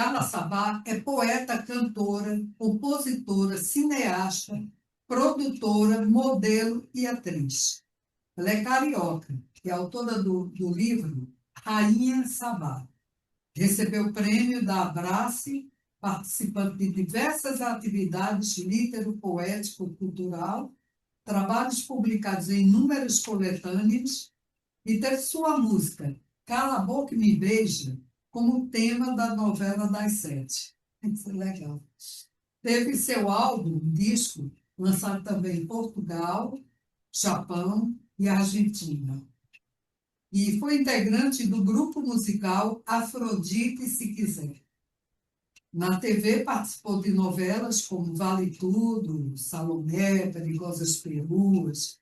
Carla Sabá é poeta, cantora, compositora, cineasta, produtora, modelo e atriz. Ela é carioca e é autora do livro Rainha Sabá. Recebeu o prêmio da Abrace, participando de diversas atividades litero-poético-cultural, trabalhos publicados em inúmeras coletâneas e teve sua música Cala a Boca e Me Beija como tema da novela das sete. Isso é legal. Teve seu álbum, disco, lançado também em Portugal, Japão e Argentina. E foi integrante do grupo musical Afrodite Se Quiser. Na TV participou de novelas como Vale Tudo, Salomé, Perigosas Peruas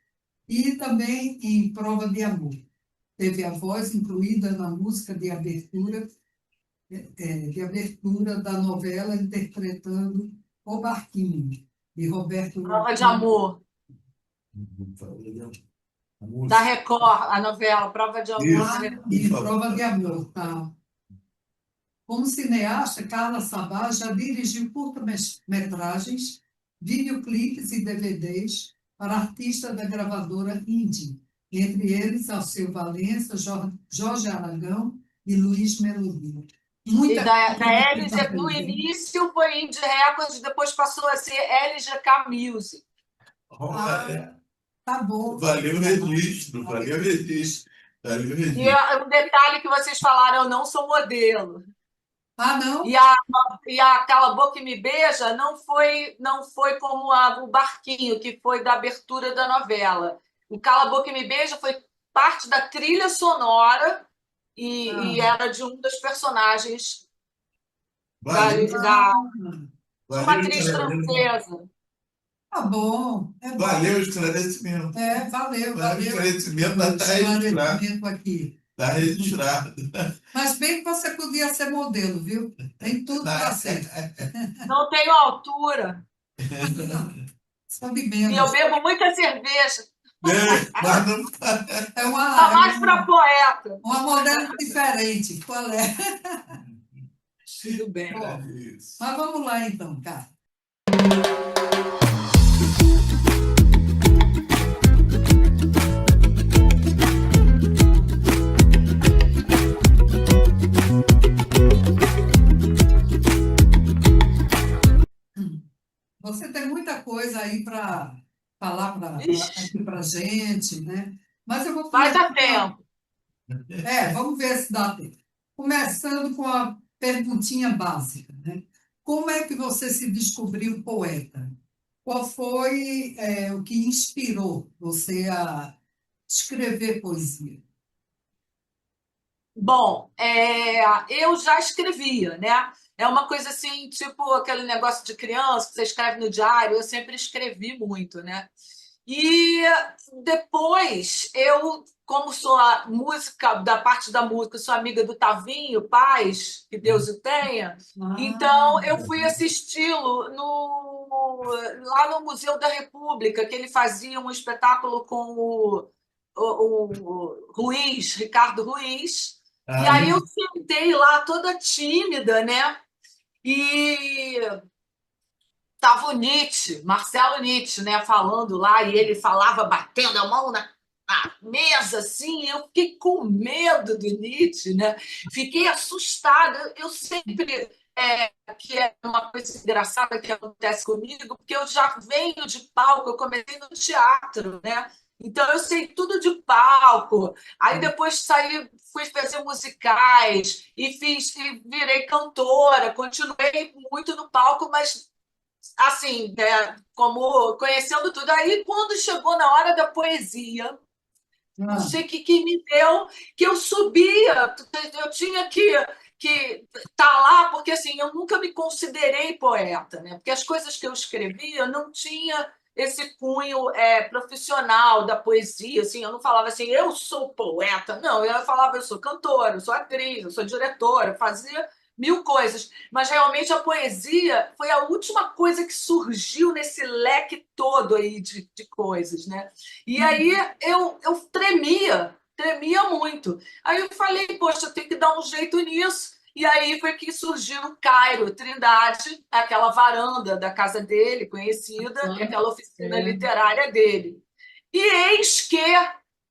e também em Prova de Amor. Teve a voz incluída na música de abertura da novela, interpretando O Barquinho, de Roberto... Prova de Amor. Da Record, a novela Prova de Amor. E Prova de Amor, tá. Como cineasta, Carla Sabá já dirigiu curta-metragens, videoclipes e DVDs para artistas da gravadora Indie, entre eles Alceu Valença, Jorge Aragão e Luiz Melodia. Da LG, no início foi Indie Records, depois passou a ser LGK Music. Tá bom. Valeu o registro. E um detalhe que vocês falaram, eu não sou modelo. Não? E a Cala a Boca e Me Beija não foi como o Barquinho, que foi da abertura da novela. O Cala a Boca e Me Beija foi parte da trilha sonora e era de um dos personagens de uma atriz francesa. Tá bom. Valeu o esclarecimento. Valeu. O esclarecimento está aqui. Está registrado. Mas bem que você podia ser modelo, viu? Tem tudo para ser. Não tenho altura. Sabe menos. E eu bebo muita cerveja. Mas não... Tá mais para poeta. Uma modelo diferente. Qual é? Tudo bem. Bom, mas vamos lá então, cara. Você tem muita coisa aí para falar para a gente, né? Mas eu vou Vai dar tempo. Vamos ver se dá tempo. Começando com a perguntinha básica, né? Como é que você se descobriu poeta? Qual foi o que inspirou você a escrever poesia? Bom, eu já escrevia, né? É uma coisa assim, tipo aquele negócio de criança que você escreve no diário, eu sempre escrevi muito, né? E depois, eu, como sou a música, da parte da música, sou amiga do Tavinho Paz, que Deus o tenha, então eu fui assisti-lo lá no Museu da República, que ele fazia um espetáculo com o Ruiz, Ricardo Ruiz, e aí eu sentei lá toda tímida, né? E estava o Nietzsche, Marcelo Nietzsche, né, falando lá, e ele falava batendo a mão na mesa, assim, eu fiquei com medo do Nietzsche, né? Fiquei assustada. Eu sempre, que é uma coisa engraçada que acontece comigo, porque eu já venho de palco, eu comecei no teatro, né? Então, eu sei tudo de palco. Aí, depois fui fazer musicais e virei cantora. Continuei muito no palco, mas, assim, como conhecendo tudo. Aí, quando chegou na hora da poesia, não sei o que me deu, que eu subia. Eu tinha que estar lá, porque, assim, eu nunca me considerei poeta, né? Porque as coisas que eu escrevia não tinha esse cunho profissional da poesia, assim, eu não falava assim, eu sou poeta, não, eu falava, eu sou cantora, eu sou atriz, eu sou diretora, eu fazia mil coisas, mas realmente a poesia foi a última coisa que surgiu nesse leque todo aí de coisas, né? E aí eu tremia muito. Aí eu falei, poxa, eu tenho que dar um jeito nisso. E aí foi que surgiu o Cairo Trindade, aquela varanda da casa dele, conhecida, e aquela oficina literária dele. E eis que,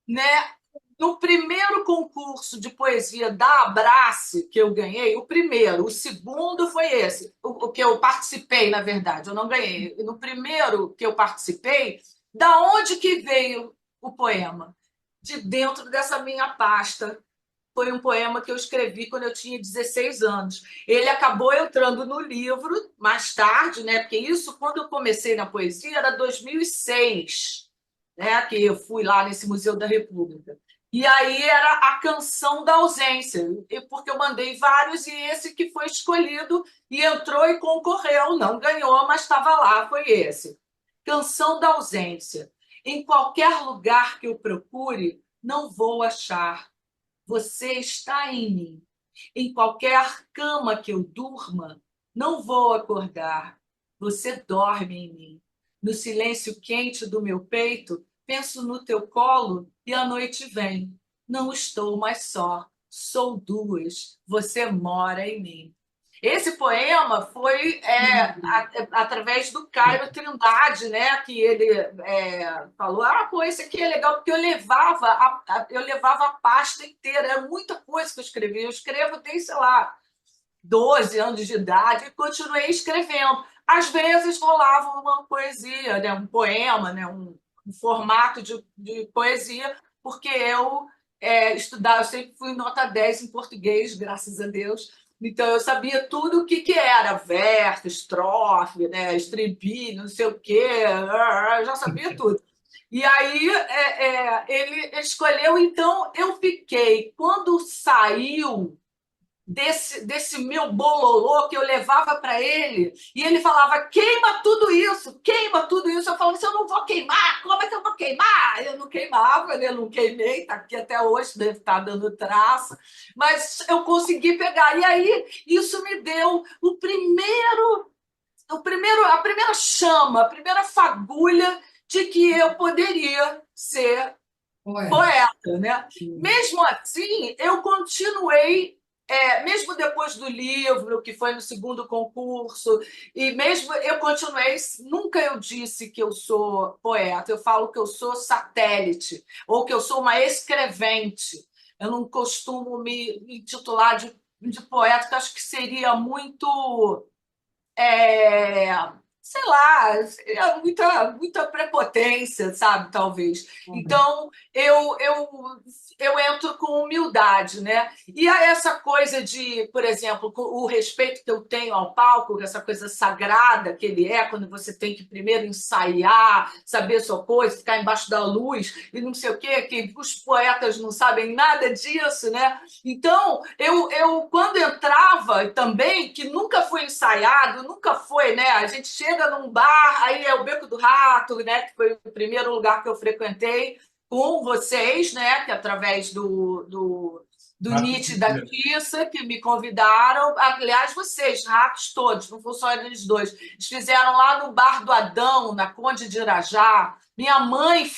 né, no primeiro concurso de poesia da Abrace que eu ganhei, o primeiro, o segundo foi esse, o que eu participei, na verdade, eu não ganhei. No primeiro que eu participei, da onde que veio o poema? De dentro dessa minha pasta. Foi um poema que eu escrevi quando eu tinha 16 anos. Ele acabou entrando no livro mais tarde, né? Porque isso, quando eu comecei na poesia, era 2006, né? Que eu fui lá nesse Museu da República. E aí era a Canção da Ausência, porque eu mandei vários e esse que foi escolhido e entrou e concorreu, não ganhou, mas estava lá, foi esse. Canção da Ausência. Em qualquer lugar que eu procure, não vou achar. Você está em mim. Em qualquer cama que eu durma, não vou acordar. Você dorme em mim. No silêncio quente do meu peito, penso no teu colo e a noite vem. Não estou mais só. Sou duas. Você mora em mim. Esse poema foi através do Caio Trindade, né? Que ele falou: pô, esse aqui é legal, porque eu levava a pasta inteira, era muita coisa que eu escrevia. Eu escrevo desde, sei lá, 12 anos de idade e continuei escrevendo. Às vezes rolava uma poesia, né? Um poema, né? Um formato de poesia, porque eu estudava, eu sempre fui nota 10 em português, graças a Deus. Então, eu sabia tudo o que era verso, estrofe, né? Estribilho, não sei o quê, eu já sabia tudo. E aí ele escolheu, então eu fiquei. Quando saiu desse meu bololô que eu levava para ele, e ele falava: queima tudo isso, queima tudo isso. Eu falava assim: eu não vou queimar, como é que eu vou queimar? Eu não queimava, eu não queimei, está aqui até hoje, deve estar dando traça, mas eu consegui pegar. E aí isso me deu a primeira chama, a primeira fagulha de que eu poderia ser poeta, né? Mesmo assim, eu continuei, mesmo depois do livro, que foi no segundo concurso, e mesmo eu continuei, nunca eu disse que eu sou poeta, eu falo que eu sou satélite, ou que eu sou uma escrevente. Eu não costumo me titular de poeta, que eu acho que seria muito sei lá, é muita prepotência, sabe, talvez. Então, eu entro com humildade, né? E essa coisa de, por exemplo, o respeito que eu tenho ao palco, essa coisa sagrada que ele é, quando você tem que primeiro ensaiar, saber sua coisa, ficar embaixo da luz e não sei o quê, que os poetas não sabem nada disso, né? Então, eu quando entrava também, que nunca foi ensaiado, nunca foi, né? A gente chega num bar, aí é o Beco do Rato, né? Que foi o primeiro lugar que eu frequentei com vocês, né? Que através do Nietzsche e da Tissa, que me convidaram. Aliás, vocês, ratos todos, não foram só eles dois. Eles fizeram lá no Bar do Adão, na Conde de Irajá. Minha mãe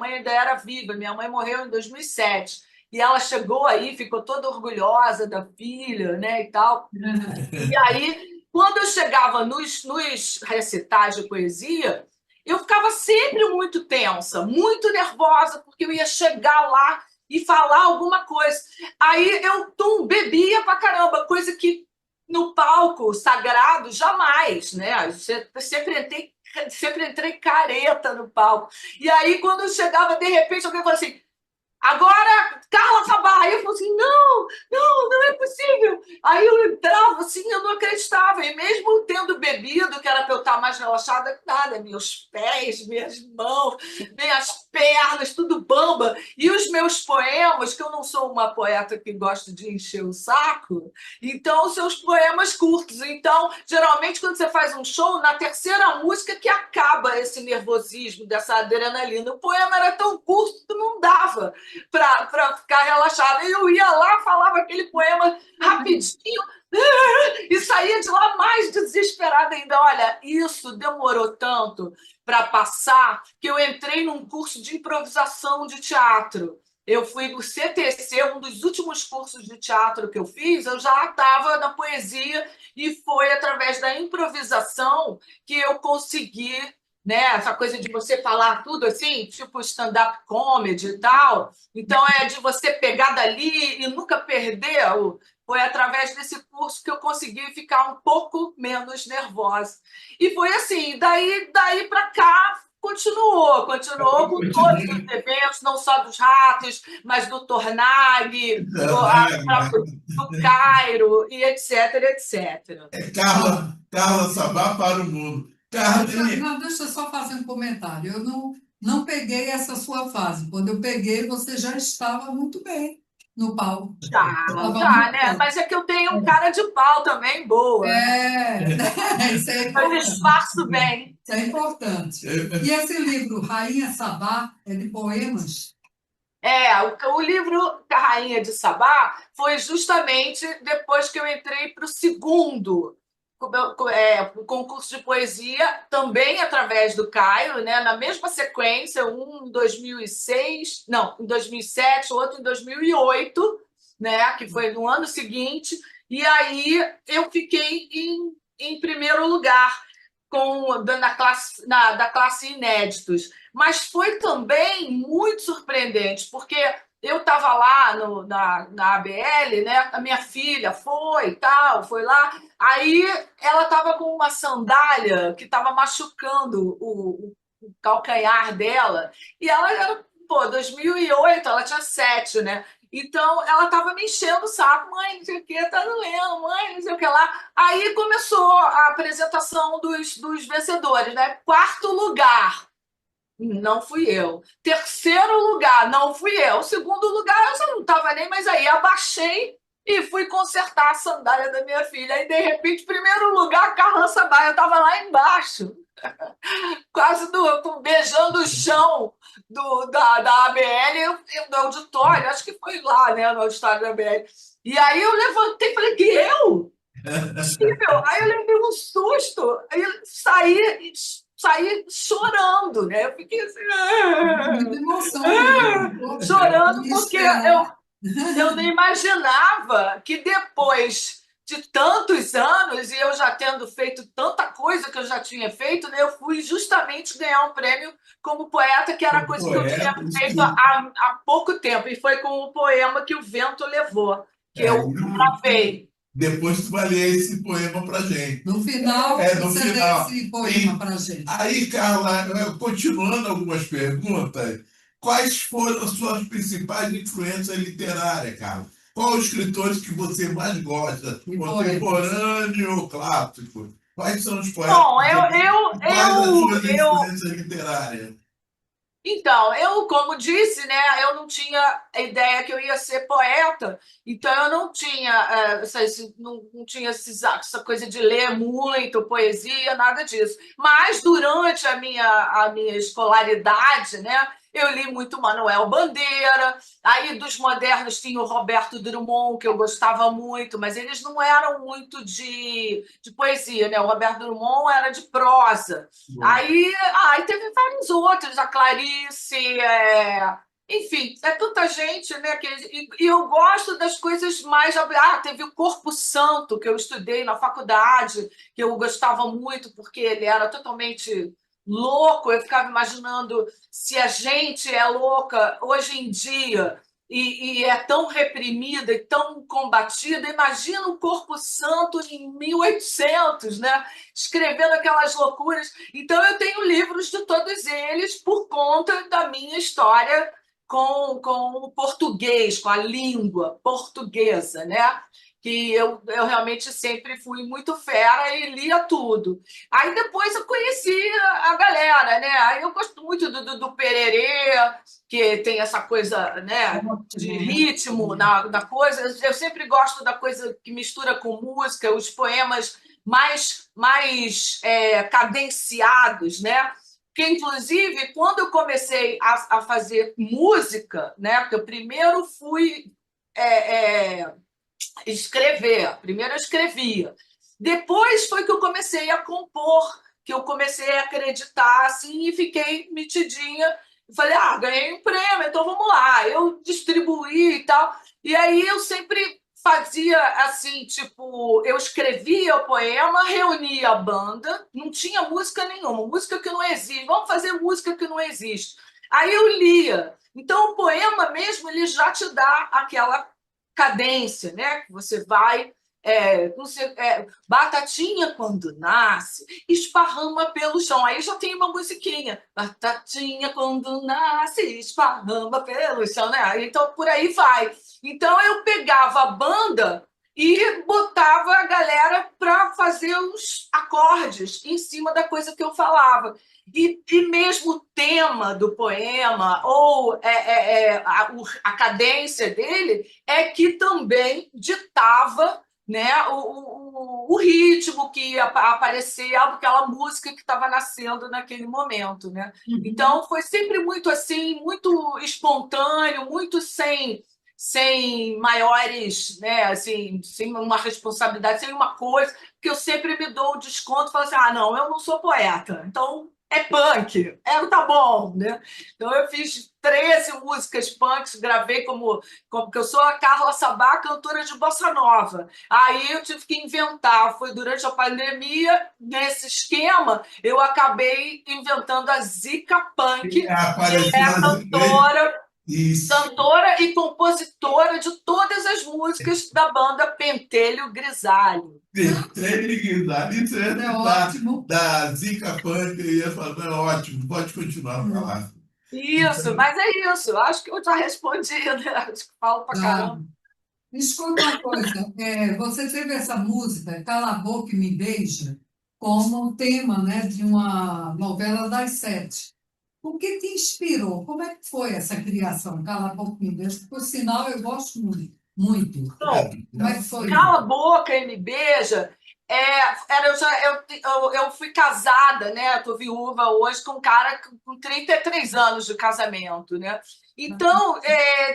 ainda era viva, minha mãe morreu em 2007. E ela chegou aí, ficou toda orgulhosa da filha, né, e tal. E aí, quando eu chegava nos recitais de poesia, eu ficava sempre muito tensa, muito nervosa, porque eu ia chegar lá e falar alguma coisa. Aí eu bebia pra caramba, coisa que no palco sagrado jamais, né? Eu sempre entrei careta no palco. E aí, quando eu chegava, de repente, alguém falou assim: agora, Carla Sabá. Aí eu falei assim: não, não é possível. Aí eu entrava assim, eu não acreditava. E mesmo tendo bebido, que era para eu estar mais relaxada, nada, meus pés, minhas mãos, minhas pernas, tudo bamba. E os meus poemas, que eu não sou uma poeta que gosta de encher o saco, então são os poemas curtos. Então, geralmente, quando você faz um show, na terceira música que acaba esse nervosismo, dessa adrenalina. O poema era tão curto que não dava para ficar relaxada. E eu ia lá, falava aquele poema rapidinho e saía de lá mais desesperada ainda. Olha, isso demorou tanto para passar que eu entrei num curso de improvisação de teatro. eu fui no CTC, um dos últimos cursos de teatro que eu fiz, eu já estava na poesia e foi através da improvisação que eu consegui, né, essa coisa de você falar tudo assim, tipo stand-up comedy e tal. Então, é de você pegar dali e nunca perder. Foi através desse curso que eu consegui ficar um pouco menos nervosa. E foi assim, daí para cá continuou com todos os Continua. eventos, não só dos ratos, mas do Tornag, do Cairo, e etc, etc. É Carla Sabá para o mundo. Carla, Não, deixa eu só fazer um comentário. Eu não peguei essa sua fase. Quando eu peguei, você já estava muito bem no palco. Estava Já, muito né? bem. Mas é que eu tenho um cara de pau também, boa, né? É, isso é Eu importante. disfarço bem. Isso é importante. E esse livro, Rainha Sabá, é de poemas? O livro da Rainha de Sabá foi justamente depois que eu entrei para o segundo concurso de poesia, também através do Cairo, né? Na mesma sequência, um em 2006, não, em 2007, outro em 2008, né? Que foi no ano seguinte, e aí eu fiquei em primeiro lugar da classe Inéditos. Mas foi também muito surpreendente, porque eu estava lá na ABL, né? A minha filha foi e tal, foi lá. Aí ela estava com uma sandália que estava machucando o calcanhar dela. E ela era, pô, 2008, ela tinha 7, né? Então ela estava me enchendo o saco, mãe, não sei o que, tá doendo, mãe, não sei o que lá. Aí começou a apresentação dos vencedores, né? Quarto lugar. Não fui eu. Terceiro lugar, não fui eu. Segundo lugar, eu só não estava nem mais aí. Abaixei e fui consertar a sandália da minha filha. E, de repente, primeiro lugar, Carla Sabaia. Eu estava lá embaixo, quase beijando o chão da ABL, do auditório. Acho que foi lá, né, no auditório da ABL. E aí eu levantei e falei, que eu? Possível. Aí eu levei um susto, aí eu saí chorando, né? Eu fiquei assim, Muita emoção mesmo. Poxa, chorando, que porque esperar. eu não imaginava que depois de tantos anos, e eu já tendo feito tanta coisa que eu já tinha feito, né, eu fui justamente ganhar um prêmio como poeta, que era como coisa que eu tinha poeta, feito há pouco tempo, e foi com o poema que o vento levou, que é, eu gravei. depois tu vai ler esse poema para gente. No final, No você lê final. esse poema E para a gente. aí, Carla, continuando algumas perguntas, quais foram as suas principais influências literárias, Carla? Qual os escritores que você mais gosta? E poetas. Contemporâneo ou clássico? Quais são os poetas Bom, que você... Quais as suas influências literárias? então, eu, como disse, né, eu não tinha ideia que eu ia ser poeta, então eu não tinha, não tinha essa coisa de ler muito poesia, nada disso. Mas durante a minha escolaridade, né, eu li muito Manuel Bandeira, aí dos modernos tinha o Roberto Drummond, que eu gostava muito, mas eles não eram muito de poesia, né? O Roberto Drummond era de prosa. Aí teve vários outros, a Clarice, enfim, é tanta gente, né? E eu gosto das coisas mais. Teve o Corpo Santo, que eu estudei na faculdade, que eu gostava muito, porque ele era totalmente louco. Eu ficava imaginando se a gente é louca hoje em dia. E é tão reprimida e tão combatida. Imagina o Corpo Santo em 1800, né? Escrevendo aquelas loucuras. Então, eu tenho livros de todos eles por conta da minha história com o português, com a língua portuguesa, né? Que eu realmente sempre fui muito fera e lia tudo. Aí depois eu conheci a galera, né? Aí eu gosto muito do Pererê, que tem essa coisa, né, de Ótimo, né? ritmo na coisa. Eu sempre gosto da coisa que mistura com música, os poemas mais cadenciados, né? Que, inclusive, quando eu comecei a fazer música, né? Porque eu primeiro fui escrever, primeiro eu escrevia. Depois foi que eu comecei a compor, que eu comecei a acreditar assim e fiquei metidinha Eu falei, ganhei um prêmio, então vamos lá. Eu distribuí e tal. E aí eu sempre fazia assim, tipo, eu escrevia o poema, reunia a banda, não tinha música nenhuma, música que não existe, vamos fazer música que não existe. Aí eu lia. Então o poema mesmo, ele já te dá aquela cadência, né? Que você vai batatinha quando nasce, esparrama pelo chão. Aí já tem uma musiquinha. Batatinha quando nasce, esparrama pelo chão, né? Então por aí vai. Então eu pegava a banda e botava a galera para fazer os acordes em cima da coisa que eu falava. E mesmo o tema do poema ou a cadência dele é que também ditava, né, o ritmo que ia aparecer, aquela música que estava nascendo naquele momento, né? Então foi sempre muito assim, muito espontâneo, muito sem maiores, né, assim, sem uma responsabilidade, sem uma coisa, que eu sempre me dou o desconto e falo assim, não, eu não sou poeta, então é punk, tá bom, né? Então eu fiz 13 músicas punks, gravei porque eu sou a Carla Sabá, cantora de bossa nova. Aí eu tive que inventar, foi durante a pandemia, nesse esquema, eu acabei inventando a Zica Punk, que é Apareceu a cantora isso. cantora e compositora de todas as músicas da banda Pentelho Grisalho. Isso É da, ótimo. da Zica Punk, eu ia falar, é ótimo, pode continuar a falar. Isso, mas é isso. Acho que eu já respondi, né? Acho que falo pra Tá. caramba. Me escuta uma coisa, você teve essa música, Cala a Boca e Me Beija, como tema, né, de uma novela das sete. O que te inspirou? Como é que foi essa criação, Cala a Boca e Me Beija? Por sinal, eu gosto muito, muito. Bom, Como é que foi? Cala a Boca e Me Beija. Eu fui casada, né? Estou viúva hoje com um cara com 33 anos de casamento, né? Então,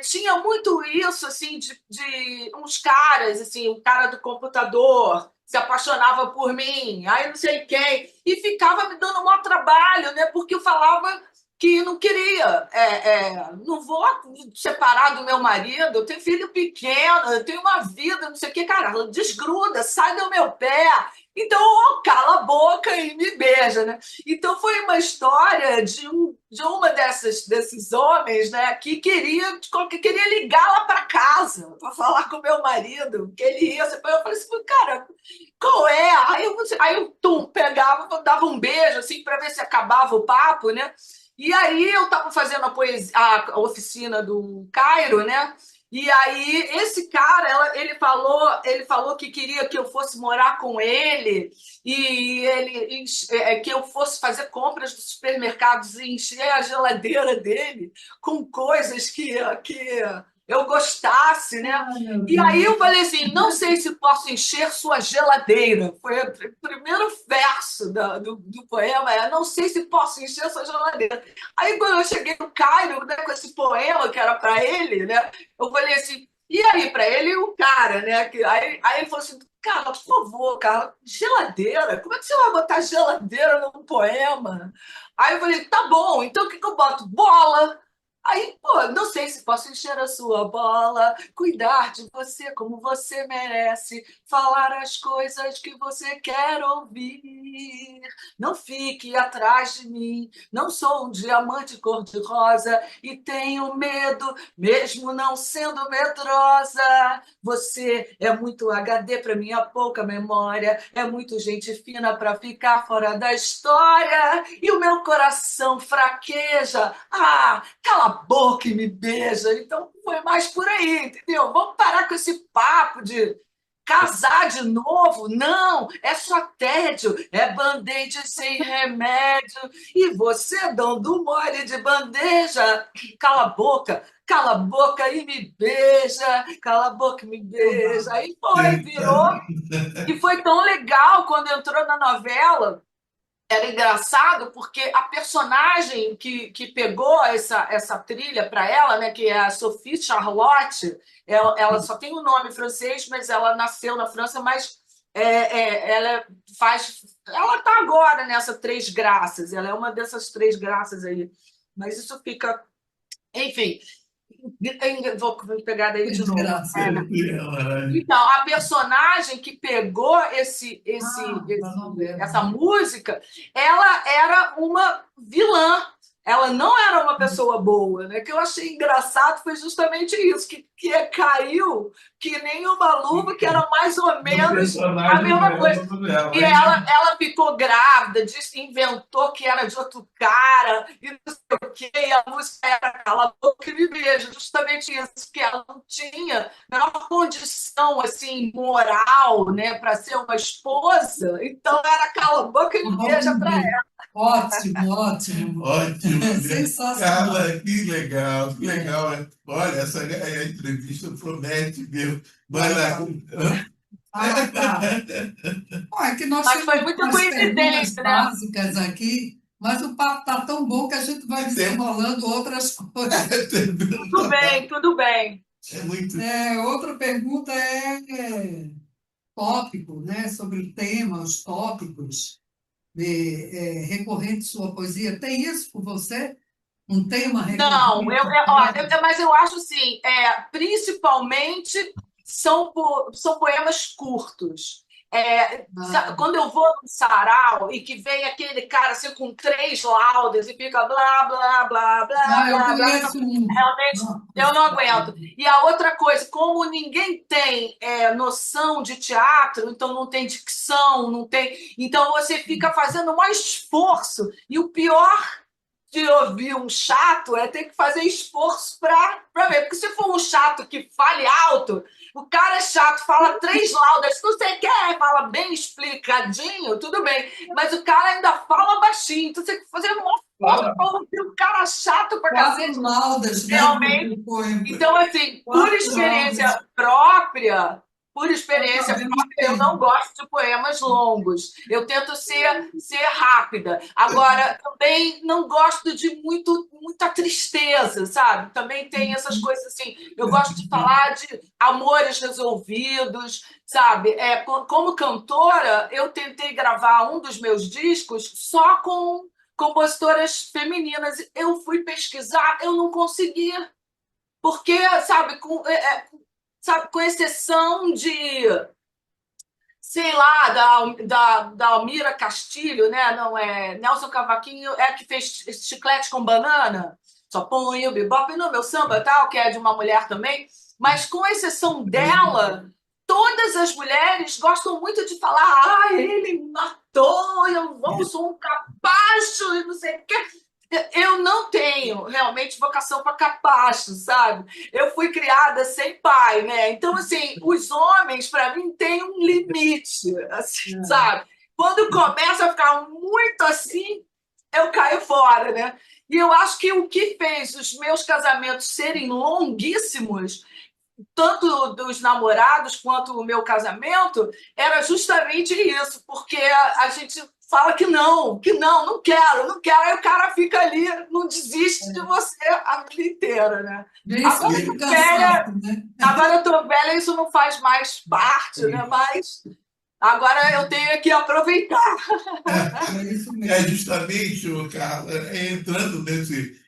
tinha muito isso, assim, de uns caras, assim, o cara do computador se apaixonava por mim, aí não sei quem, e ficava me dando um maior trabalho, né? Porque eu falava que não queria, não vou separar do meu marido, eu tenho filho pequeno, eu tenho uma vida, não sei o que, cara, desgruda, sai do meu pé. Então, cala a boca e me beija, né? Então, foi uma história de uma desses homens, né, que queria ligar lá para casa para falar com o meu marido, que ele ia. Eu falei assim, cara, qual é? Aí eu pegava, dava um beijo assim para ver se acabava o papo, né? E aí eu estava fazendo a oficina do Cairo, né? E aí esse cara, ele falou que queria que eu fosse morar com ele e que eu fosse fazer compras dos supermercados e encher a geladeira dele com coisas que eu gostasse, né? Ai, meu E aí eu Deus. falei assim, não sei se posso encher sua geladeira. Foi o primeiro verso do poema, não sei se posso encher sua geladeira. Aí quando eu cheguei no Cairo, né, com esse poema que era para ele, né, eu falei assim, e aí para ele o cara, né? Aí ele falou assim, cara, por favor, cara, geladeira? Como é que você vai botar geladeira num poema? Aí eu falei, tá bom, então o que eu boto? Bola! Aí, pô, não sei se posso encher a sua bola, cuidar de você como você merece, falar as coisas que você quer ouvir. Não fique atrás de mim, não sou um diamante cor-de-rosa e tenho medo, mesmo não sendo medrosa. Você é muito HD para minha pouca memória, é muito gente fina para ficar fora da história e o meu coração fraqueja. Cala a boca e me beija. Então foi mais por aí, entendeu? Vamos parar com esse papo de casar de novo. Não, é só tédio, é band-aid sem remédio. E você dando mole de bandeja. Cala a boca e me beija. Cala a boca e me beija. Aí foi, virou. E foi tão legal quando entrou na novela. Era engraçado porque a personagem que pegou essa trilha para ela, né, que é a Sophie Charlotte, ela só tem o nome francês, mas ela nasceu na França, mas ela está agora nessa Três Graças, ela é uma dessas Três Graças aí. Mas isso fica... Enfim, vou pegar daí de novo. Engraçado. Então, a personagem que pegou Da novela. essa música, ela era uma vilã. Ela não era uma pessoa boa, né? O que eu achei engraçado foi justamente isso, que caiu que nem uma luva, que era mais ou menos a mesma coisa. E ela ficou grávida, disse, inventou que era de outro cara, e não sei o quê, e a música era Cala a Boca e Me Beija, justamente isso, que ela não tinha a menor condição assim, moral, né, para ser uma esposa, então era Cala a Boca e Me Beija para ela. Ótimo, ótimo. Ótimo. Sensacional. Carla, que legal, que legal. Olha, essa entrevista promete mesmo. Vai lá. Ah, tá. Bom, é que nós Mas foi temos muita umas perguntas coincidência, né? básicas aqui, mas o papo está tão bom que a gente vai desenrolando outras coisas. Tudo bem, tudo bem. É muito. Outra pergunta tópico, né, sobre o tema, os tópicos recorrentes sua poesia. Tem isso por você? Um tema Não, recorrente? mas eu acho assim, principalmente são poemas curtos. Quando eu vou num sarau e que vem aquele cara assim, com 3 laudas e fica blá, blá, blá, blá, Eu blá, blá, conheço um. realmente eu não aguento. E a outra coisa, como ninguém tem noção de teatro, então não tem dicção, não tem. Então você fica fazendo o maior esforço. E o pior de ouvir um chato é ter que fazer esforço para ver. Porque se for um chato que fale alto, o cara é chato, fala 3 laudas, se você quer, fala bem explicadinho, tudo bem. Mas o cara ainda fala baixinho, então você tem que fazer um esforço para ouvir um cara chato pra 4 cacete. laudas, né, Realmente. do poema. Então, assim, por 4 experiência laudas. própria, Eu eu não gosto de poemas longos. Eu tento ser rápida. Agora, também não gosto de muita tristeza, sabe? Também tem essas coisas assim. Eu gosto de falar de amores resolvidos, sabe? Como cantora, eu tentei gravar um dos meus discos só com compositoras femininas. Eu fui pesquisar, eu não conseguia. Porque, sabe, com exceção de, sei lá, da Almira Castilho, né? Não é Nelson Cavaquinho, que fez Chiclete com Banana, só põe o bebop no meu samba, tal, que é de uma mulher também. Mas com exceção dela, todas as mulheres gostam muito de falar: ele me matou, eu sou um capacho, e não sei o quê. Eu não tenho realmente vocação para capacho, sabe? Eu fui criada sem pai, né? Então, assim, os homens, para mim, têm um limite, assim, sabe? Quando começa a ficar muito assim, eu caio fora, né? E eu acho que o que fez os meus casamentos serem longuíssimos, tanto dos namorados quanto o meu casamento, era justamente isso, porque a gente fala não quero, não quero, aí o cara fica ali, não desiste de você a vida inteira, né? Agora eu tô velha, isso não faz mais parte, né? Mas agora eu tenho que aproveitar. Justamente, Carla, entrando nesse.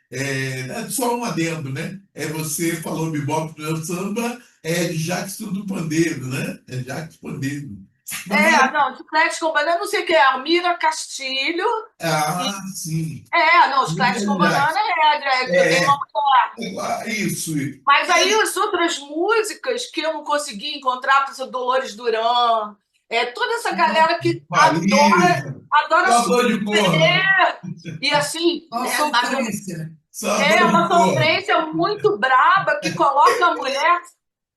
Só um adendo, né? Você falou bebop do samba, de Jackson do Pandeiro, né? É Jackson Pandeiro. Não, Chiclete com Banana, não sei o que é, Almira Castilho. Sim. Não, Chiclete com Banana tem uma mulher. Isso. Mas aí as outras músicas que eu não consegui encontrar, por exemplo, Dolores Duran, toda essa galera que adora sofrer. E assim, Qual sofrência? Uma sofrência muito braba que coloca a mulher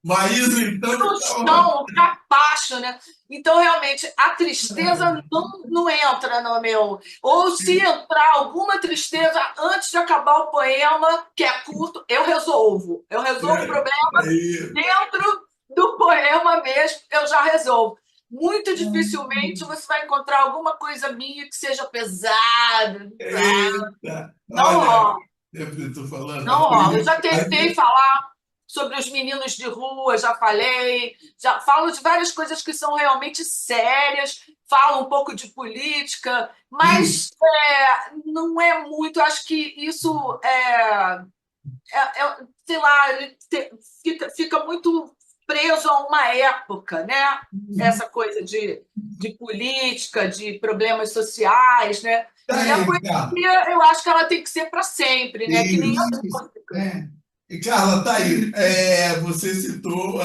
Maísa, então, no chão, o capacho, né? Então, realmente, a tristeza não entra no meu. Ou se entrar alguma tristeza antes de acabar o poema, que é curto, eu resolvo. Eu resolvo o problema dentro do poema mesmo, eu já resolvo. Muito dificilmente você vai encontrar alguma coisa minha que seja pesada. Eita, Não rola. Eu estou falando. Não rola. Eu já tentei falar sobre os meninos de rua, já falei, já falo de várias coisas que são realmente sérias, falo um pouco de política, Sim, mas não é muito, acho que isso sei lá, fica muito preso a uma época, né? Essa coisa de política, de problemas sociais, né? tá E a aí, poesia, eu acho que ela tem que ser para sempre, né? Que nem a isso. música. É. E, Carla, tá aí. Você citou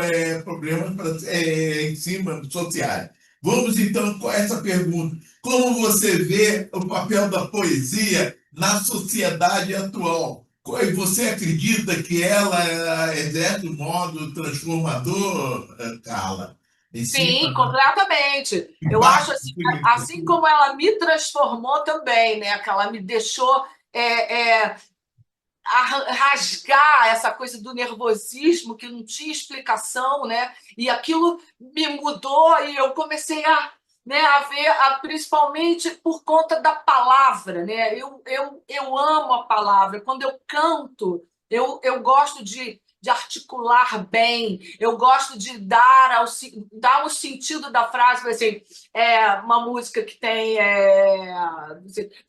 problemas em cima sociais. Vamos então com essa pergunta. Como você vê o papel da poesia na sociedade atual? Você acredita que ela exerce um modo transformador, Carla, em Sim, cima do completamente. Eu acho impacto? assim como ela me transformou também, né? Que ela me deixou rasgar essa coisa do nervosismo que não tinha explicação, né? E aquilo me mudou e eu comecei a ver, principalmente por conta da palavra, né? Eu amo a palavra. Quando eu canto, eu gosto de articular bem, eu gosto de dar o sentido da frase, por exemplo, uma música que tem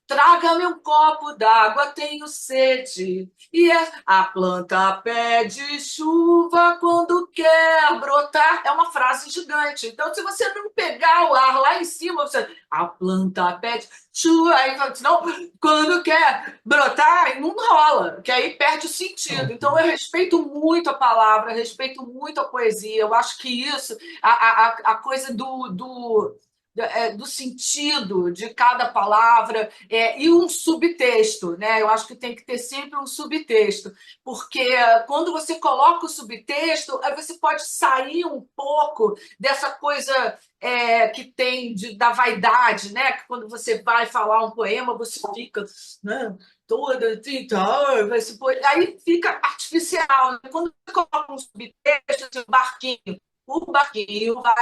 traga-me um copo d'água, tenho sede. E a planta pede chuva quando quer brotar. É uma frase gigante. Então, se você não pegar o ar lá em cima, a planta pede chuva, aí não, quando quer brotar, aí não rola, que aí perde o sentido. Então, eu respeito muito a palavra, respeito muito a poesia. Eu acho que isso, a coisa do sentido de cada palavra e um subtexto, né? Eu acho que tem que ter sempre um subtexto, porque quando você coloca o subtexto, aí você pode sair um pouco dessa coisa que tem da vaidade, né? Que quando você vai falar um poema, você fica, né, toda assim, aí fica artificial. Né? Quando você coloca um subtexto, um barquinho, o barquinho vai.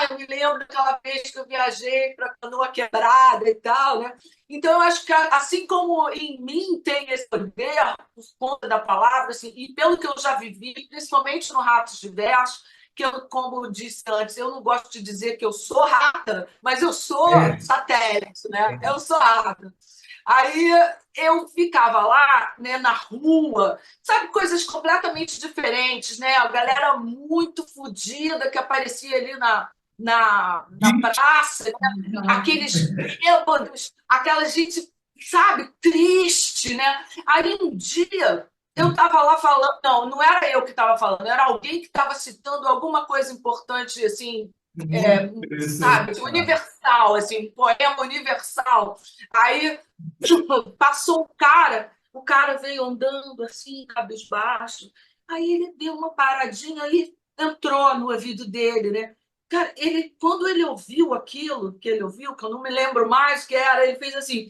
Eu me lembro daquela vez que eu viajei para Canoa Quebrada e tal, né? Então, eu acho que assim como em mim tem esse poder por conta da palavra, assim, e pelo que eu já vivi, principalmente no Ratos de Verso, que eu, como eu disse antes, eu não gosto de dizer que eu sou rata, mas eu sou É, satélite, né? Eu sou rata. Aí eu ficava lá, né, na rua, sabe, coisas completamente diferentes, né? A galera muito fodida que aparecia ali na praça, né? Aqueles bêbados, aquela gente, sabe, triste, né? Aí um dia eu estava lá falando, não era eu que estava falando, era alguém que estava citando alguma coisa importante, assim, muito interessante, sabe, Carla. universal, assim, um poema universal. Aí passou o cara veio andando assim, cabisbaixo. Aí ele deu uma paradinha e entrou no ouvido dele, né? Cara, quando ele ouviu aquilo que ele ouviu, que eu não me lembro mais o que era, ele fez assim,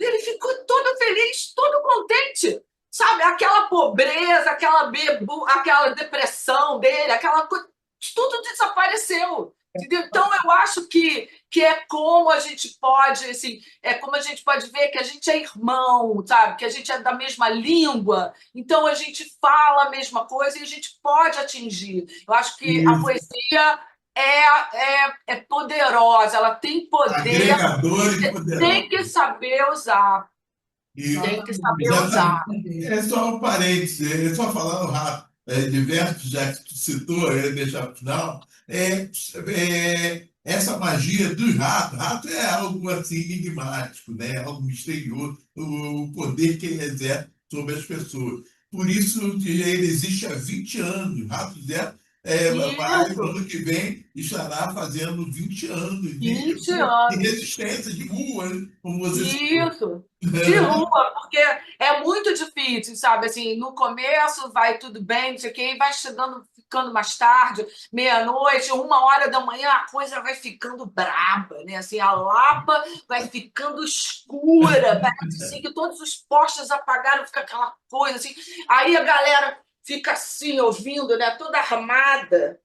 ele ficou todo feliz, todo contente. Sabe, aquela pobreza, aquela depressão dele, aquela coisa, tudo desapareceu. Entendeu? Então, eu acho que é como a gente pode, assim, é como a gente pode ver que a gente é irmão, sabe? Que a gente é da mesma língua, então a gente fala a mesma coisa e a gente pode atingir. Eu acho que a Isso. poesia é poderosa, ela tem poder, Agregador e poderoso. tem que saber usar. E, Tem que saber exatamente. usar. É só um parênteses, só falando rápido, diversos, já que tu citou, deixar para o final, essa magia dos ratos, rato é algo assim enigmático, né? Algo misterioso, o poder que ele exerce sobre as pessoas. Por isso que ele existe há 20 anos. Rato Zero vai, no Isso, ano que vem, estará fazendo 20 anos 20 de anos. resistência de rua, né? Como você citou. Isso, de rua, porque é muito difícil, sabe? Assim, no começo vai tudo bem, não sei o quê, e vai chegando, ficando mais tarde, meia-noite, 1 hora da manhã, a coisa vai ficando braba, né? Assim, a Lapa vai ficando escura, parece assim que todos os postes apagaram, fica aquela coisa assim. Aí a galera fica assim, ouvindo, né? Toda armada.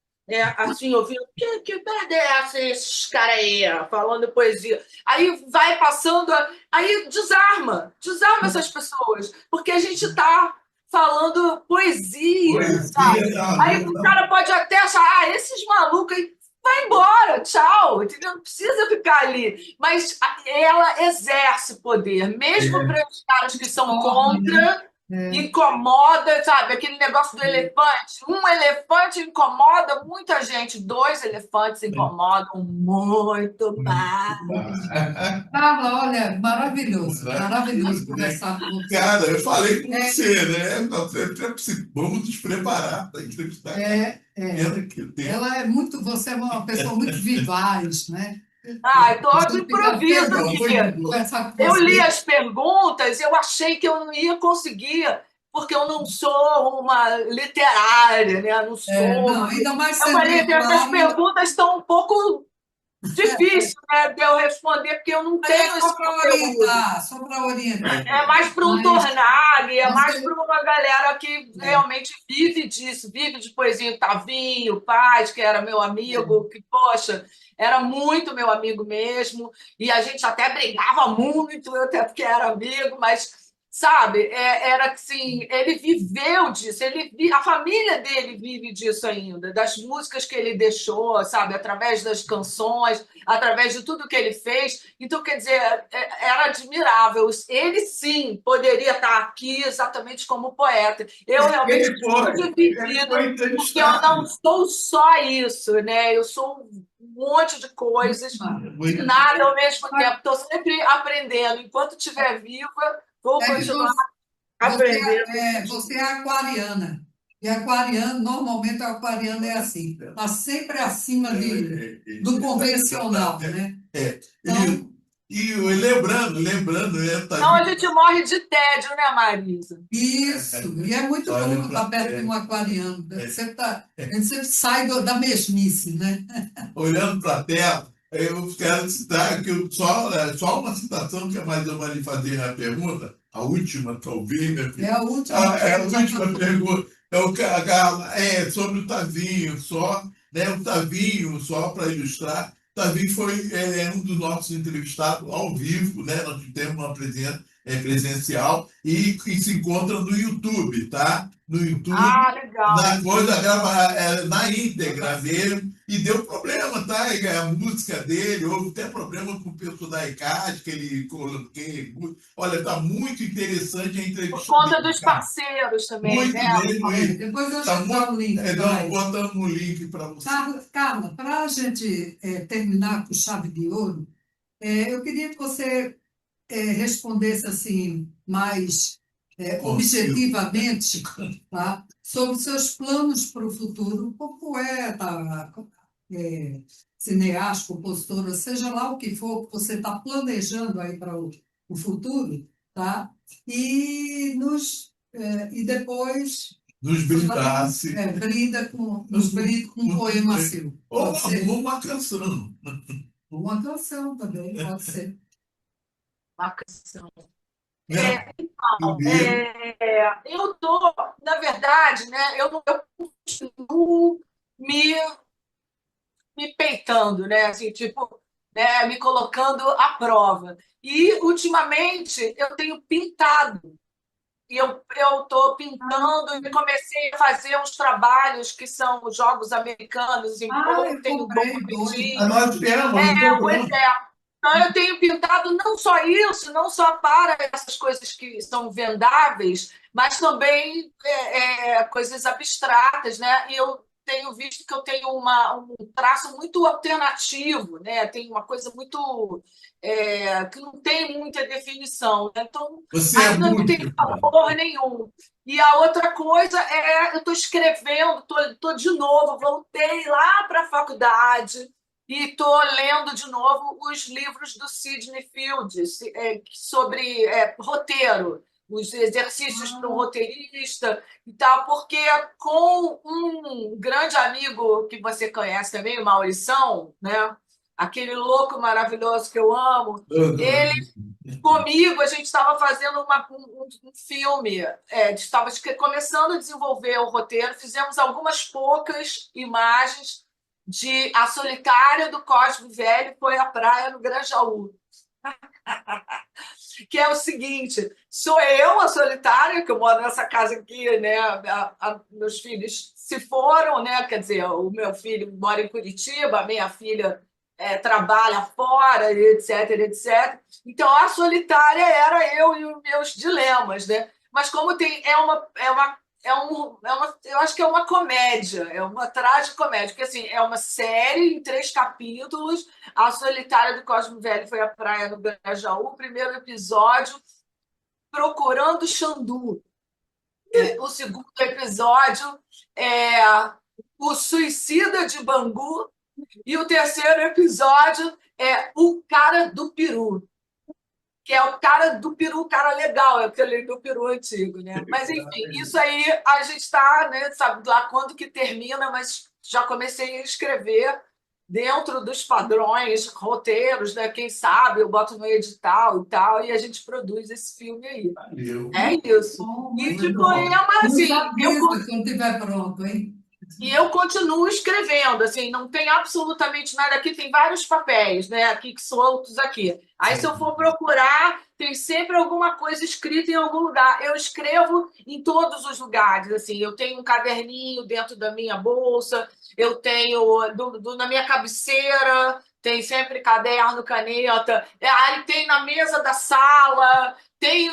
Assim, ouvindo, que merda é essa, esses caras aí, falando poesia? Aí vai passando, aí desarma essas pessoas, porque a gente está falando poesia, sabe? Poesia, Aí o cara pode até achar, esses malucos aí, vai embora, tchau, entendeu? Não precisa ficar ali. Mas ela exerce poder, mesmo para os caras que são Forma, né? contra, incomoda, sabe? Aquele negócio do elefante. Um elefante incomoda muita gente, dois elefantes incomodam muito mais. Carla, olha, maravilhoso conversar com você. Cara, eu falei com você, né? Vamos nos preparar para entrevistar. Pena que o tempo. Você é uma pessoa muito vivaz, né? Todo Você fica improviso feliz aqui. de conversar com Eu li você. as perguntas, eu achei que eu não ia conseguir, porque eu não sou uma literária, né? Não sou Não, uma... ainda mais Eu sendo falei, essas Flávia, perguntas estão um pouco difíceis, né, de eu responder, porque eu não tenho esse conteúdo. só para orientar. É mais para um Mas Tornag, é mais você, para uma galera que realmente vive disso, vive de poesia. O Tavinho, Paz, que era meu amigo, que, poxa, era muito meu amigo mesmo, e a gente até brigava muito, eu até porque era amigo, mas, sabe, era assim, ele viveu disso, a família dele vive disso ainda, das músicas que ele deixou, sabe, através das canções, através de tudo que ele fez. Então, quer dizer, era admirável. Ele, sim, poderia estar aqui exatamente como poeta. Eu realmente Ele estou foi dividida, porque eu entrevistado. não sou só isso, né? Eu sou um monte de coisas, e nada ao mesmo tempo. Estou sempre aprendendo. Enquanto estiver viva, vou é que continuar aprendendo. você é aquariana. E aquariano, normalmente o aquariano é assim, está sempre acima do convencional, né? Então, Lembrando, Então, a Tavinho, gente morre de tédio, né, Marisa? isso, e é muito Olha bom estar perto de um aquariano. É. A gente sempre sai da mesmice, né? olhando para a tela, eu quero citar que só uma citação que é mais ou menos de fazer a pergunta, a última, talvez, né, filho? É a última. É a última pergunta. Sobre o Tavinho, só, né? O Tavinho, só para ilustrar, Tavinho foi um dos nossos entrevistados ao vivo, né? Nós temos uma presença presencial e se encontra no YouTube, tá? No YouTube, Legal. na coisa, grava na íntegra mesmo. E deu problema, tá? A música dele, houve até problema com o pessoal da ECAD, que ele coloquei. Olha, tá muito interessante a Por entrevista conta dele, dos cara. parceiros também, Muito né? mesmo isso. Depois eu Tá te dou o link. botando um link para você. Carla, para a gente terminar com chave de ouro, eu queria que você respondesse assim mais objetivamente, tá? Sobre seus planos para o futuro, como poeta, cineasta, compositora, seja lá o que for que você está planejando aí para o futuro, tá? E depois Nos brindasse. nos brinde com um poema seu. Ou Pode ser? uma canção. Uma canção também, pode ser. Uma canção. Né? Então, Primeiro, eu tô, na verdade, né? Eu continuo me peitando, né? Assim, tipo, né? Me colocando à prova. E ultimamente eu tenho pintado. E eu estou pintando e comecei a fazer uns trabalhos que são jogos americanos, em Eu tem um comprei dois. nós temos, pois é. Então, eu tenho pintado não só isso, não só para essas coisas que são vendáveis, mas também coisas abstratas, né? E eu tenho visto que eu tenho um traço muito alternativo, né? Tem uma coisa muito que não tem muita definição, né? Então, você é ainda não tem muito. valor nenhum. E a outra coisa eu estou escrevendo, estou de novo, voltei lá para a faculdade e estou lendo de novo os livros do Sidney Fields sobre roteiro, os exercícios para um roteirista e tal, porque com um grande amigo que você conhece também, o Maurição, né? Aquele louco maravilhoso que eu amo, ele comigo, a gente estava fazendo um filme, estava começando a desenvolver o roteiro, fizemos algumas poucas imagens de A Solitária do Cosme Velho foi à praia no Grajaú. que é o seguinte: sou eu, a solitária, que eu moro nessa casa aqui, né? Meus filhos se foram, né? Quer dizer, o meu filho mora em Curitiba, a minha filha trabalha fora, etc, etc. Então, a solitária era eu e os meus dilemas, né? Mas como eu acho que é uma comédia, é uma tragicomédia, porque assim, é uma série em 3 capítulos. A Solitária do Cosmo Velho foi à praia no Grajaú, o primeiro episódio, Procurando Xandu. O segundo episódio é O Suicida de Bangu. E o terceiro episódio é O Cara do Peru, que é o cara do peru, o cara legal, é aquele do peru antigo, né? Mas, enfim, isso aí a gente está, né, sabe lá quando que termina, mas já comecei a escrever dentro dos padrões, roteiros, né? Quem sabe eu boto no edital e tal, e a gente produz esse filme aí. Valeu. É isso. Bom, E muito de bom. poema, Nos assim, avisa quando estiver pronto, hein? e eu continuo escrevendo, assim, não tem absolutamente nada aqui, tem vários papéis, né, aqui soltos aqui. Aí, se eu for procurar, tem sempre alguma coisa escrita em algum lugar. Eu escrevo em todos os lugares, assim, eu tenho um caderninho dentro da minha bolsa, eu tenho na minha cabeceira, tem sempre caderno, caneta, aí tem na mesa da sala, tem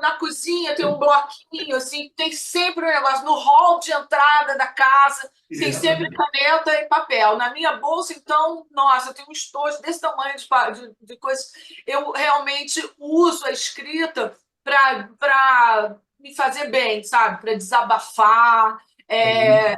na cozinha, tem um bloquinho, assim, tem sempre um negócio. No hall de entrada da casa, tem sempre caneta e papel. Na minha bolsa, então, nossa, eu tenho um estojo desse tamanho de coisas. Eu realmente uso a escrita para me fazer bem, sabe? Para desabafar.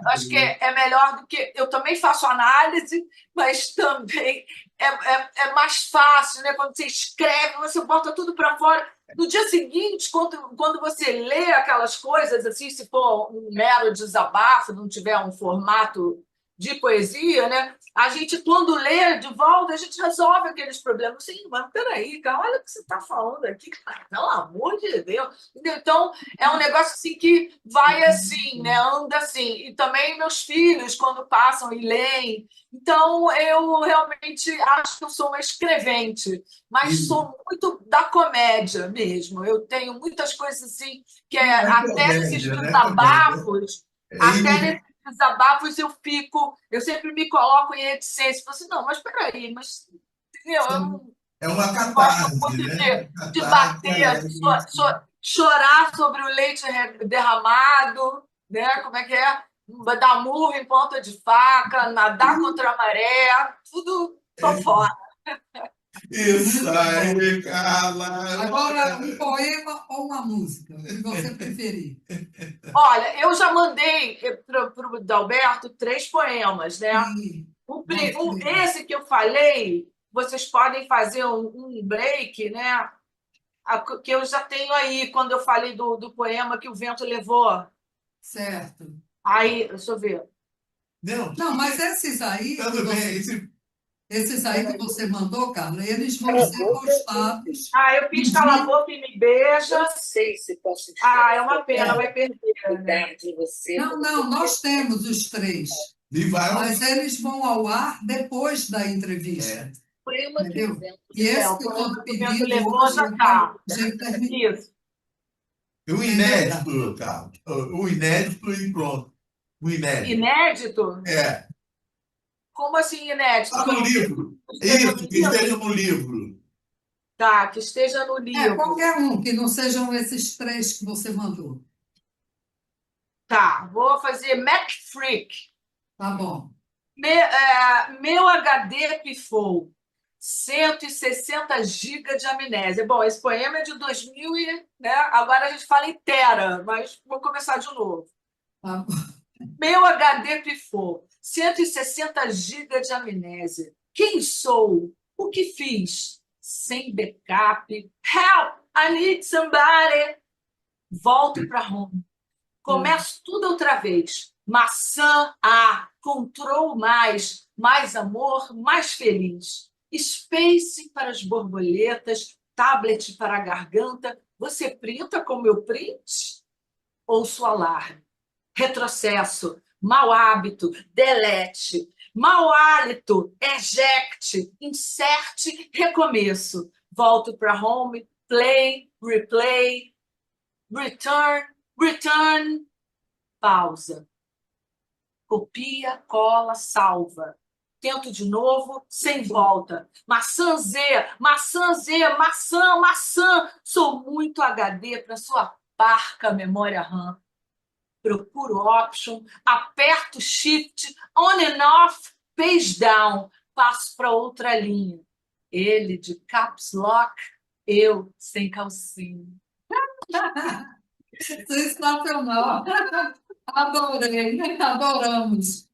Acho que é melhor do que. Eu também faço análise, mas também é mais fácil, né? Quando você escreve, você bota tudo para fora. No dia seguinte, quando você lê aquelas coisas, assim, se for um mero desabafo, não tiver um formato de poesia, né? A gente, quando lê de volta, a gente resolve aqueles problemas. Sim, mas peraí, cara, olha o que você está falando aqui, cara, pelo amor de Deus. Entendeu? Então, é um negócio assim que vai assim, né? Anda assim. E também meus filhos, quando passam e leem. Então, eu realmente acho que eu sou uma escrevente, mas sou muito da comédia mesmo. Eu tenho muitas coisas assim, que até nesses Comédia, né? Comédia. desabafos, até E nesses desabafos eu sempre me coloco em reticência. Falo assim, não, mas peraí, mas entendeu? Eu não é uma gosto catarse, muito né? de Catarse bater, alegre. chorar sobre o leite derramado, né? Como é que é? Dar murro em ponta de faca, nadar contra a maré, tudo tô fora. Isso Muito bom. aí, Carla. Agora, um poema ou uma música, o que você preferir. Olha, eu já mandei para o Dalberto 3 poemas, né? Sim, gostei. Esse que eu falei, vocês podem fazer um break, né? Que eu já tenho aí, quando eu falei do poema que o vento levou. Certo. Aí, deixa eu ver. Não, Não, mas esses aí, tudo bem. esses aí que você mandou, Carla, eles vão ser postados. Eu no fiz Cala a dia. Boca e Me Beija. Não sei se posso É uma pena, É. vai perder, né? cuidar de você. Não, não, nós temos os 3, E vai ao... mas eles vão ao ar depois da entrevista, O poema que o entendeu? vento E esse O que eu poema estou que o vento pedindo levou hoje, já está. a gente termina, Isso. O entendeu, Carla? inédito, Carla. O inédito e pronto. O inédito. Inédito? É. Como assim inédito? Está Que eu no não tenho livro. esteja no Isso, que esteja livro? no livro. Tá, que esteja no livro. Qualquer um, que não sejam esses 3 que você mandou. Tá, vou fazer Mac Freak. Tá bom. Meu HD pifou. 160 GB de amnésia. Bom, esse poema é de 2000 né? Agora a gente fala em tera, mas vou começar de novo. Tá bom. Meu HD pifou. 160 GB de amnésia. Quem sou? O que fiz? Sem backup. Help! I need somebody. Volto para home. Começo tudo outra vez. Maçã A, Control mais amor, mais feliz. Space para as borboletas, tablet para a garganta. Você printa com meu print? Ouço alarme. Retrocesso, mau hábito, delete. Mau hálito, eject, insert, recomeço. Volto para home, play, replay, return, return, pausa. Copia, cola, salva. Tento de novo, sem volta. Maçã Z, maçã Z, maçã, maçã. Sou muito HD para sua parca memória RAM. Procuro option, aperto shift, on and off, page down. Passo para outra linha. Ele de caps lock, eu sem calcinha. Sensacional. Adorei, adoramos.